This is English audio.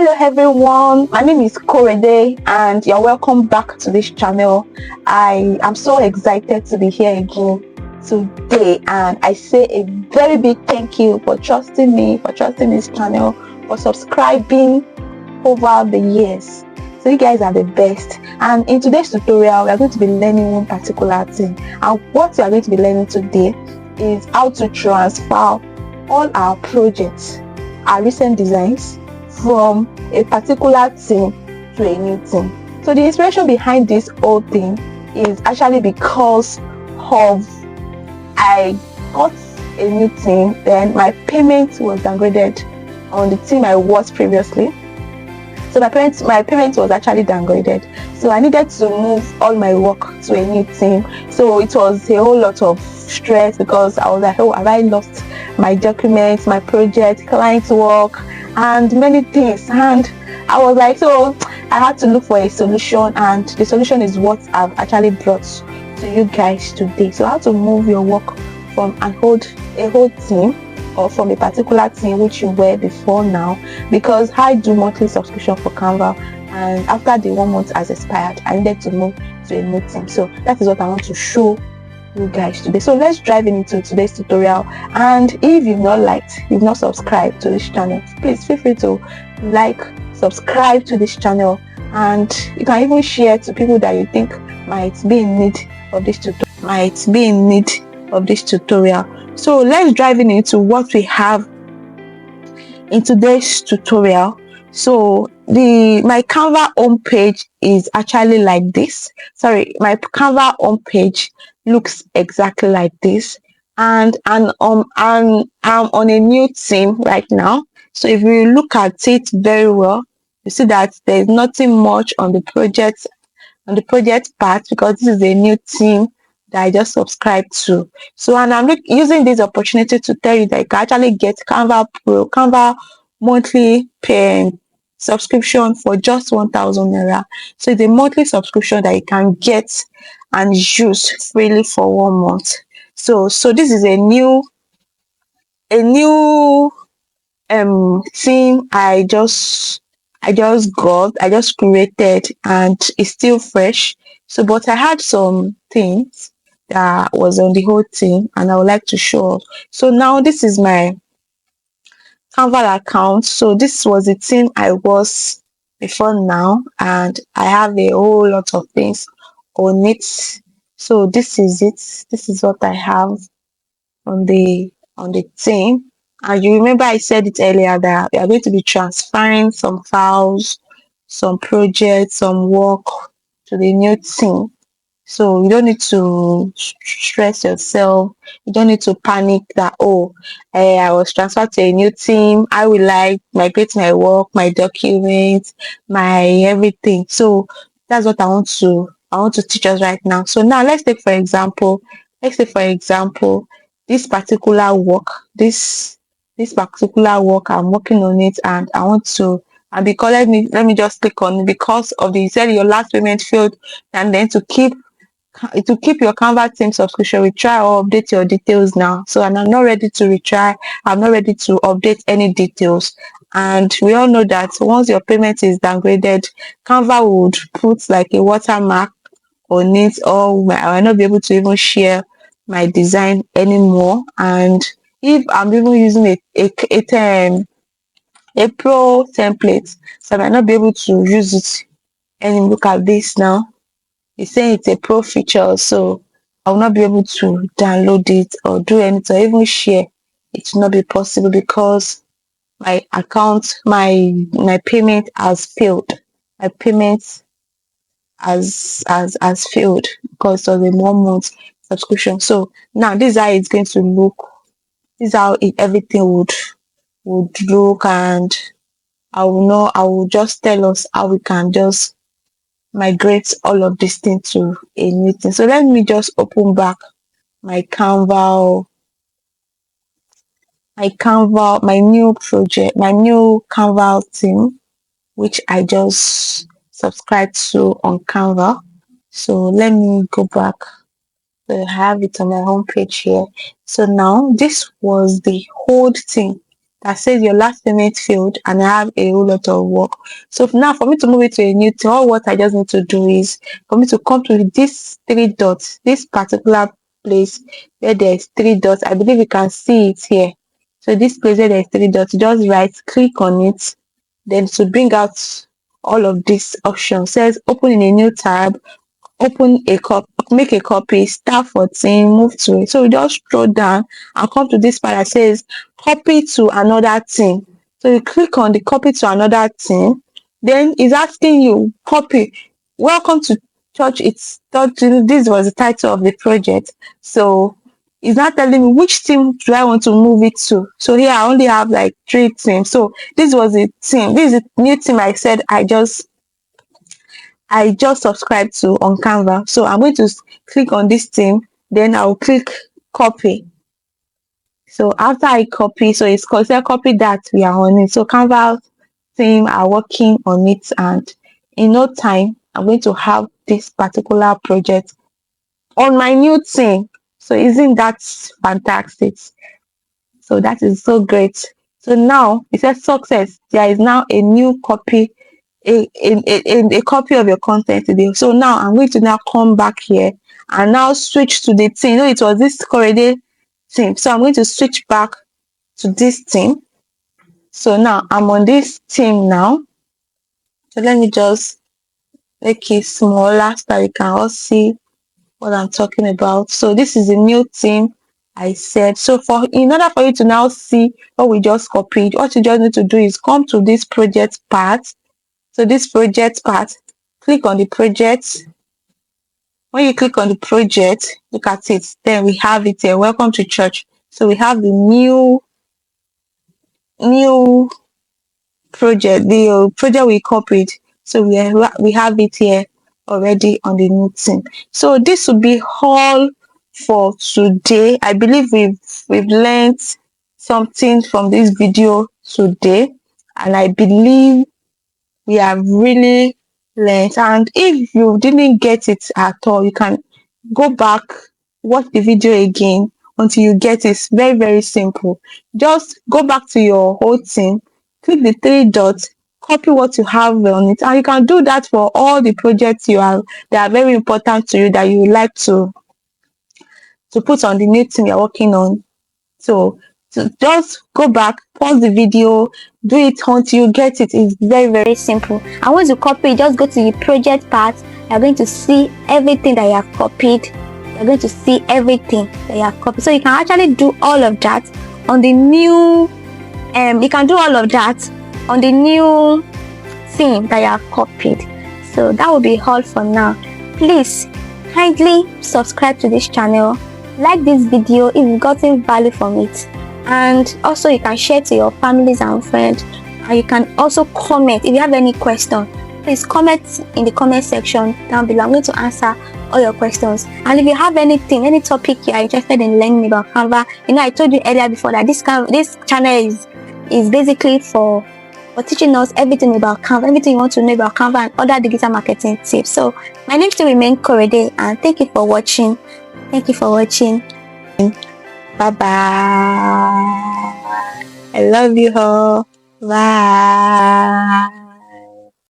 Hello everyone, my name is Korede and you're welcome back to this channel. I am so excited to be here again today, and I say a very big thank you for trusting me, for trusting this channel, for subscribing over the years. So you guys are the best. And in today's tutorial, we are going to be learning one particular thing, and what we are going to be learning today is how to transfer all our projects, our recent designs, from a particular theme to a new theme. So the inspiration behind this whole thing is actually because of I got a new theme, then my payment was downgraded on the theme I was previously. So my payment was actually downgraded. So I needed to move all my work to a new theme. So it was a whole lot of stress because I was like, oh, have I lost my documents, my project, client work, and many things. And I was like, so I had to look for a solution, and the solution is what I've actually brought to you guys today. So how to move your work from a whole team, or from a particular thing which you were before now, because I do monthly subscription for Canva, and after the 1 month has expired, I needed to move to a new thing. So that is what I want to show you guys today. So let's dive into today's tutorial. And if you've not subscribed to this channel, please feel free to like, subscribe to this channel, and you can even share to people that you think might be in need of this tutorial. So let's dive into what we have in today's tutorial. So my Canva homepage is actually like this. Sorry, my Canva homepage looks exactly like this, and I'm on a new theme right now. So if you look at it very well, you see that there's nothing much on the project part, because this is a new theme that I just subscribed to. So, and I'm using this opportunity to tell you that you can actually get Canva monthly pay subscription for just 1,000 naira. So it's a monthly subscription that you can get and use freely for 1 month. So this is a new theme I just created, and it's still fresh. So but I had some things that was on the whole thing, and I would like to show. So now this is my Canva account. So this was the theme I was before now, and I have a whole lot of things on it. So this is it. This is what I have on the theme. And you remember I said it earlier that we are going to be transferring some files, some projects, some work to the new theme. So you don't need to stress yourself. You don't need to panic that, oh, I was transferred to a new team. I will migrate my work, my documents, my everything. So that's what I want to teach us right now. So now let's take for example this particular work, this particular work. I'm working on it, and I want to, and because let me just click on it, because of the, you said your last payment failed, and then to keep your Canva team subscription, retry or update your details now. So, and I'm not ready to retry, I'm not ready to update any details. And we all know that once your payment is downgraded, Canva would put like a watermark on it, or I will not be able to even share my design anymore. And if I'm even using a pro template, so I might not be able to use it. And look at this now, it's saying it's a pro feature, so I will not be able to download it or do anything or even share. It will not be possible because my account, my payment has failed. My payment has failed because of the 1 month subscription. So now this is how it's going to look. This is how everything would look, and I will just tell us how we can just migrate all of this thing to a new thing. So let me just open back my Canva, my new project, my new Canva theme, which I just subscribed to on Canva. So let me go back. So I have it on my home page here. So now this was the whole thing that says your last payment failed, and I have a whole lot of work. So now for me to move it to a new thing, all what I just need to do is for me to come to these 3 dots, this particular place where there's 3 dots. I believe you can see it here. So this place where there's 3 dots, just right click on it, then to bring out all of these options. Says open in a new tab, open a copy, make a copy, start 14, move to it. So we just scroll down and come to this part that says copy to another thing. So you click on the copy to another thing, then it's asking you copy. Welcome to church. It's this was the title of the project. So it's not telling me which team do I want to move it to. So here I only have like 3 teams. So this was a team. This is a new team I said I just subscribed to on Canva. So I'm going to click on this theme, then I'll click copy. So after I copy, so it's called copy that we are on it. So Canva team are working on it, and in no time, I'm going to have this particular project on my new team. So isn't that fantastic? So that is so great. So now it says success. There is now a new copy, a copy of your content today. So now I'm going to now come back here and now switch to the thing. You know, it was this corridor thing. So I'm going to switch back to this thing. So now I'm on this thing now. So let me just make it smaller so that you can all see what I'm talking about. So this is a new thing I said. So in order for you to now see what we just copied, what you just need to do is come to this project part. So this project part, click on the project. When you click on the project, look at it. Then we have it here. Welcome to church. So we have the new project, the project we copied. So we have it here already on the new thing. So this will be all for today. I believe we've learned something from this video today, and I believe we have really learned. And if you didn't get it at all, you can go back, watch the video again until you get it. It's very, very simple. Just go back to your whole thing, click the 3 dots, copy what you have on it, and you can do that for all the projects that are very important to you, that you would like to put on the new thing you're working on. So just go back, pause the video, do it until you get it. It's very, very simple. And once you copy, just go to the project part. You're going to see everything that you have copied. You're going to see everything that you have copied. So you can actually do all of that on the new you can do all of that on the new theme that you have copied. So that will be all for now. Please kindly subscribe to this channel, like this video if you've gotten value from it, and also you can share to your families and friends, and you can also comment if you have any question. Please comment in the comment section down below. I'm going to answer all your questions. And if you have any topic you are interested in learning about Canva, I told you earlier before that this channel is basically for teaching us everything about Canva, everything you want to know about Canva and other digital marketing tips. So my name still remains Korede, and thank you for watching. Thank you for watching. Bye bye. I love you all. Bye.